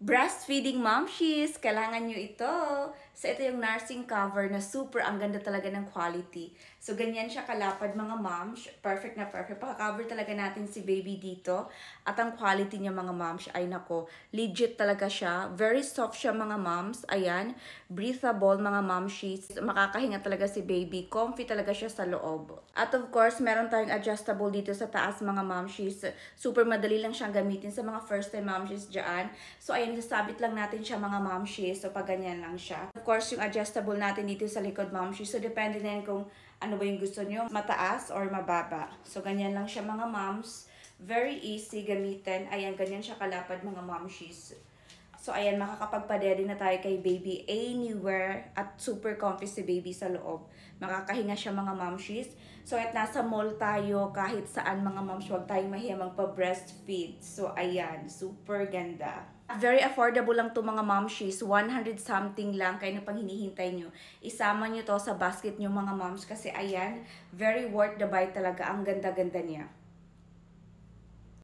Breastfeeding momshies, kailangan nyo ito. So, ito yung nursing cover na super, ang ganda talaga ng quality. So, ganyan siya kalapad mga moms. Perfect na perfect. Paka-cover talaga natin si baby dito. At ang quality niya mga moms, ay nako, legit talaga siya. Very soft siya mga moms. Ayan, breathable mga momshies. Makakahinga talaga si baby. Comfy talaga siya sa loob. At of course, meron tayong adjustable dito sa taas mga momshies. Super madali lang siyang gamitin sa mga first time momshies dyan. So, ayan, sasabit lang natin siya mga momshies. So, pag ganyan lang siya. Of course, yung adjustable natin dito sa likod momshies. So, depende na yan kung ano ba yung gusto nyo, mataas or mababa. So, ganyan lang siya mga moms. Very easy gamitin. Ayan, ganyan siya kalapad mga momshies. So, ayan, makakapagpadede na tayo kay baby anywhere at super comfy si baby sa loob. Makakahinga siya mga momshies. So, at nasa mall tayo, kahit saan mga moms, huwag tayong mahiya magpa-breastfeed. So, ayan, super ganda. Very affordable lang to mga momshies. 100 something lang, kaya na pang hinihintay nyo. Isama nyo to sa basket nyo mga moms kasi ayan, very worth the buy talaga. Ang ganda-ganda niya.